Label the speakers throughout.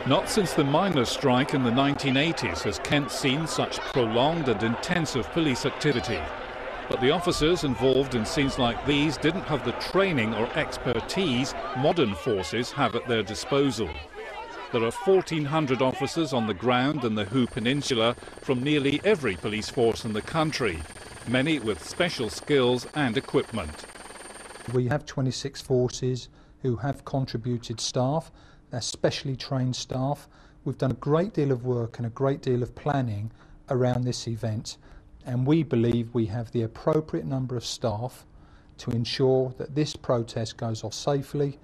Speaker 1: Not since the miners' strike in the 1980s has Kent seen such prolonged and intensive police activity. But the officers involved in scenes like these didn't have the training or expertise modern forces have at their disposal. There are 1,400 officers on the ground in the Hoo Peninsula from nearly every police force in the country, many with special skills and equipment.
Speaker 2: We have 26 forces who have contributed staff. They're specially trained staff. We've done a great deal of work and a great deal of planning around this event, and we believe we have the appropriate number of staff to ensure that this protest goes off safely.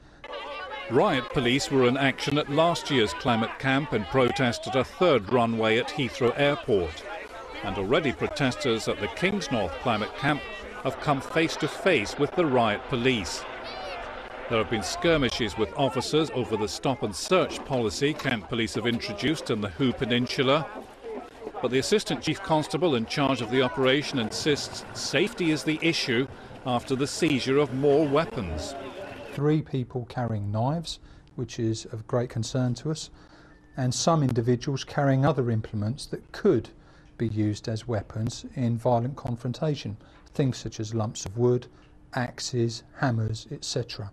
Speaker 1: Riot police were in action at last year's climate camp and protest at a third runway at Heathrow Airport. And already protesters at the Kingsnorth climate camp have come face to face with the riot police. There have been skirmishes with officers over the stop and search policy Kent police have introduced in the Hoo Peninsula. But the Assistant Chief Constable in charge of the operation insists safety is the issue after the seizure of more weapons.
Speaker 2: 3 people carrying knives, which is of great concern to us, and some individuals carrying other implements that could be used as weapons in violent confrontation, things such as lumps of wood, axes, hammers, etc.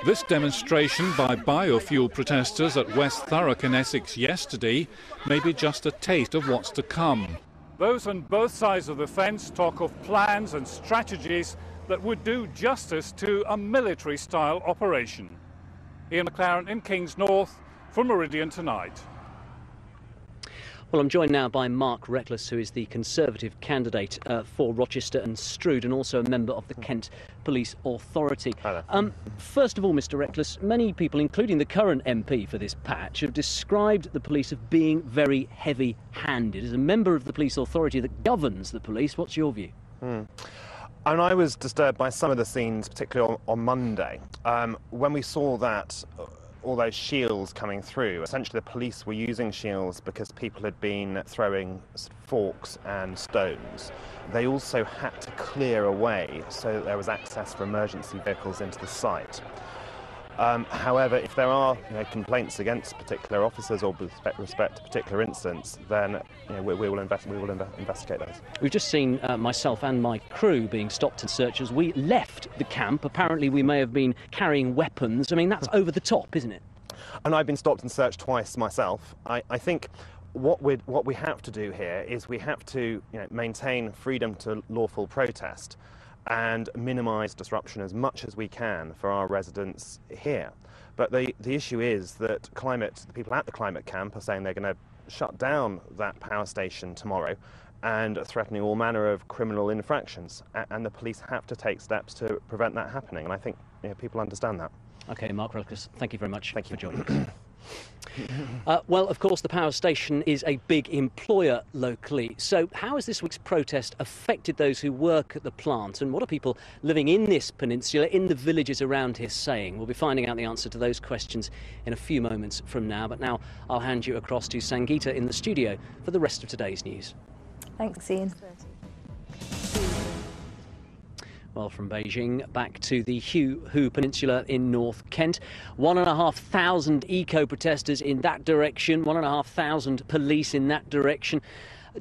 Speaker 1: This demonstration by biofuel protesters at West Thurrock in Essex yesterday may be just a taste of what's to come. Those on both sides of the fence talk of plans and strategies that would do justice to a military-style operation. Ian McLaren in Kingsnorth for Meridian Tonight.
Speaker 3: Well, I'm joined now by Mark Reckless, who is the Conservative candidate for Rochester and Stroud, and also a member of the Kent Police Authority. First of all, Mr. Reckless, many people, including the current MP for this patch, have described the police as being very heavy-handed. As a member of the police authority that governs the police, what's your view?
Speaker 4: And I was disturbed by some of the scenes, particularly on Monday, when we saw that all those shields coming through. Essentially, the police were using shields because people had been throwing forks and stones. They also had to clear a way so that there was access for emergency vehicles into the site. However, if there are complaints against particular officers or with respect to particular incidents, then we will investigate those.
Speaker 3: We've just seen myself and my crew being stopped and searched as we left the camp. Apparently we may have been carrying weapons. I mean, that's over the top, isn't it?
Speaker 4: And I've been stopped and searched twice myself. I think what we have to do here is we have to maintain freedom to lawful protest and minimise disruption as much as we can for our residents here. But the issue is that the people at the climate camp are saying they're going to shut down that power station tomorrow and threatening all manner of criminal infractions. And the police have to take steps to prevent that happening. And I think people understand that.
Speaker 3: OK, Mark Reckless, thank you very much for joining us. Well, of course, the power station is a big employer locally. So how has this week's protest affected those who work at the plant? And what are people living in this peninsula, in the villages around here, saying? We'll be finding out the answer to those questions in a few moments from now. But now I'll hand you across to Sangeeta in the studio for the rest of today's news.
Speaker 5: Thanks, Ian.
Speaker 3: Well, from Beijing back to the Hoo Peninsula in North Kent. 1,500 eco-protesters in that direction, 1,500 police in that direction.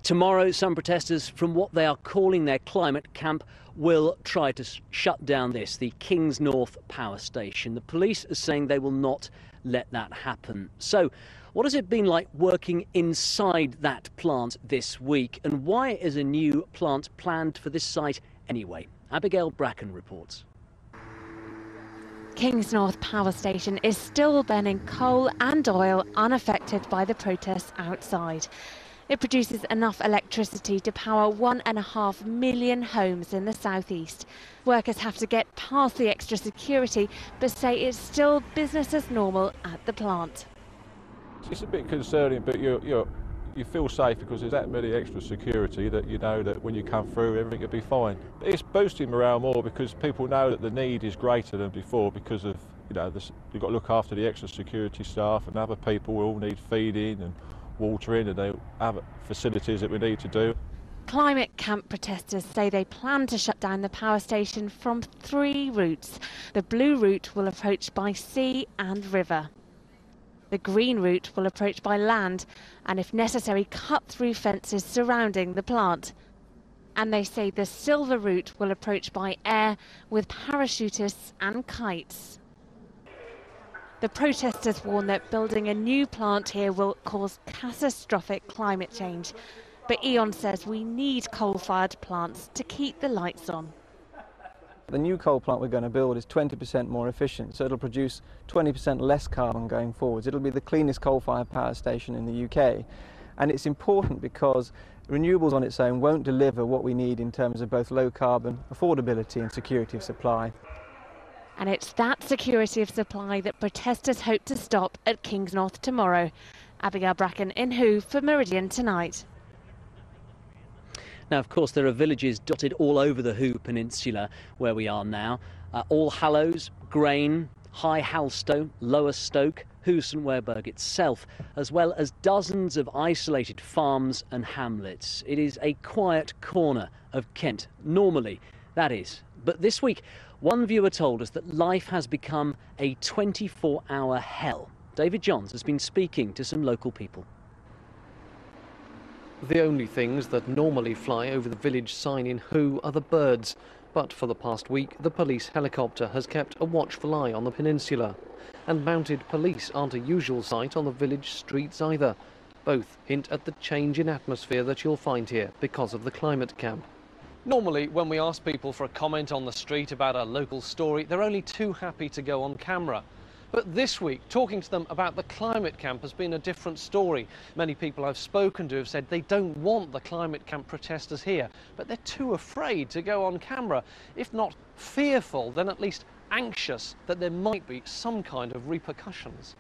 Speaker 3: Tomorrow, some protesters from what they are calling their climate camp will try to shut down the Kingsnorth power station. The police are saying they will not let that happen. So, what has it been like working inside that plant this week? And why is a new plant planned for this site anyway? Abigail Bracken reports.
Speaker 6: Kingsnorth Power Station is still burning coal and oil unaffected by the protests outside. It produces enough electricity to power 1.5 million homes in the southeast. Workers have to get past the extra security, but say it's still business as normal at the plant.
Speaker 7: It's a bit concerning, but you feel safe because there's that many extra security that you know that when you come through everything will be fine. It's boosting morale more because people know that the need is greater than before because of you've got to look after the extra security staff and other people will all need feeding and watering and they have facilities that we need to do.
Speaker 6: Climate camp protesters say they plan to shut down the power station from 3 routes. The blue route will approach by sea and river. The green route will approach by land and, if necessary, cut through fences surrounding the plant. And they say the silver route will approach by air with parachutists and kites. The protesters warn that building a new plant here will cause catastrophic climate change. But E.ON says we need coal-fired plants to keep the lights on.
Speaker 5: The new coal plant we're going to build is 20% more efficient, so it'll produce 20% less carbon going forwards. It'll be the cleanest coal-fired power station in the UK. And it's important because renewables on its own won't deliver what we need in terms of both low carbon, affordability and security of supply.
Speaker 6: And it's that security of supply that protesters hope to stop at Kingsnorth tomorrow. Abigail Bracken in Who for Meridian Tonight.
Speaker 3: Now, of course, there are villages dotted all over the Who Peninsula where we are now. All Hallows, Grain, High Halstow, Lower Stoke, Who St Werburgh itself, as well as dozens of isolated farms and hamlets. It is a quiet corner of Kent, normally, that is. But this week, one viewer told us that life has become a 24-hour hell. David Johns has been speaking to some local people.
Speaker 8: The only things that normally fly over the village sign in Who are the birds. But for the past week, the police helicopter has kept a watchful eye on the peninsula. And mounted police aren't a usual sight on the village streets either. Both hint at the change in atmosphere that you'll find here because of the climate camp. Normally, when we ask people for a comment on the street about a local story, they're only too happy to go on camera. But this week, talking to them about the climate camp has been a different story. Many people I've spoken to have said they don't want the climate camp protesters here, but they're too afraid to go on camera. If not fearful, then at least anxious that there might be some kind of repercussions.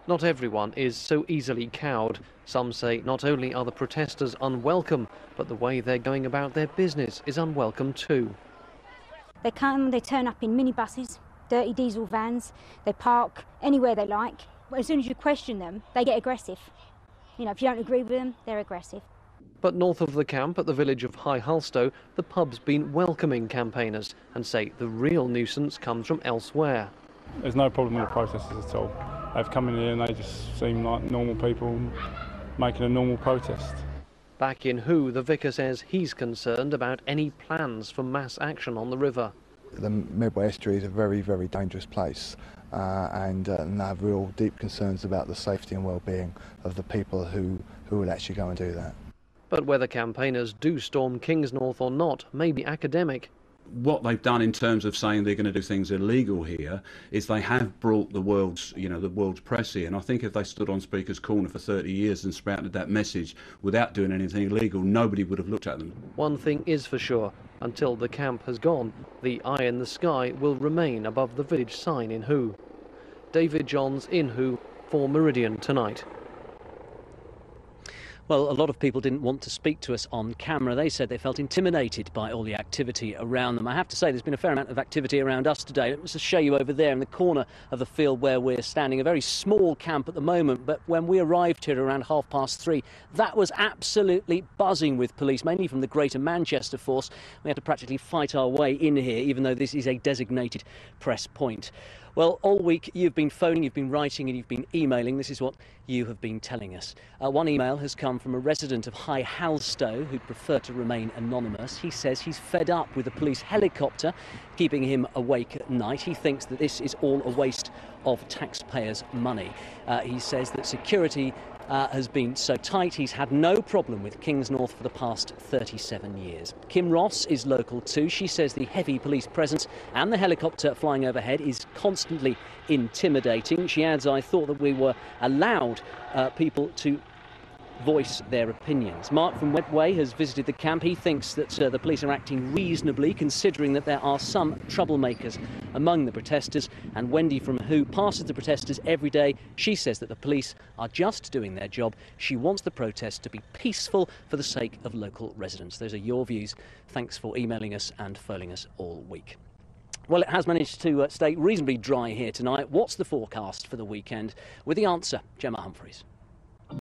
Speaker 8: Not everyone is so easily cowed. Some say not only are the protesters unwelcome, but the way they're going about their business is unwelcome too.
Speaker 9: They come, they turn up in minibuses, dirty diesel vans, they park anywhere they like. As soon as you question them, they get aggressive. You know, if you don't agree with them, they're aggressive.
Speaker 8: But north of the camp, at the village of High Halstow, the pub's been welcoming campaigners and say the real nuisance comes from elsewhere.
Speaker 10: There's no problem with the protesters at all. They've come in here and they just seem like normal people making a normal protest.
Speaker 8: Back in Who, the vicar says he's concerned about any plans for mass action on the river.
Speaker 11: The Medway Estuary is a very, very dangerous place and they have real deep concerns about the safety and well-being of the people who will actually go and do that.
Speaker 8: But whether campaigners do storm Kingsnorth or not may be academic.
Speaker 12: What they've done in terms of saying they're going to do things illegal here is they have brought the world's press here. And I think if they stood on Speaker's Corner for 30 years and spouted that message without doing anything illegal, nobody would have looked at them.
Speaker 8: One thing is for sure, until the camp has gone, the eye in the sky will remain above the village sign in Who. David Johns in Who for Meridian Tonight.
Speaker 3: Well, a lot of people didn't want to speak to us on camera. They said they felt intimidated by all the activity around them. I have to say there's been a fair amount of activity around us today. Let me just show you over there in the corner of the field where we're standing. A very small camp at the moment, but when we arrived here around 3:30, that was absolutely buzzing with police, mainly from the Greater Manchester force. We had to practically fight our way in here, even though this is a designated press point. Well, all week you've been phoning, you've been writing and you've been emailing. This is what you have been telling us. One email has come from a resident of High Halstow who'd prefer to remain anonymous. He says he's fed up with the police helicopter keeping him awake at night. He thinks that this is all a waste of taxpayers' money. He says that security has been so tight he's had no problem with Kingsnorth for the past 37 years. Kim Ross is local too. She says the heavy police presence and the helicopter flying overhead is constantly intimidating. She adds, I thought that we were allowed people to voice their opinions. Mark from Medway has visited the camp. He thinks that the police are acting reasonably, considering that there are some troublemakers among the protesters. And Wendy from Who passes the protesters every day. She says that the police are just doing their job. She wants the protest to be peaceful for the sake of local residents. Those are your views. Thanks for emailing us and phoning us all week. Well, it has managed to stay reasonably dry here tonight. What's the forecast for the weekend? With the answer, Gemma Humphreys.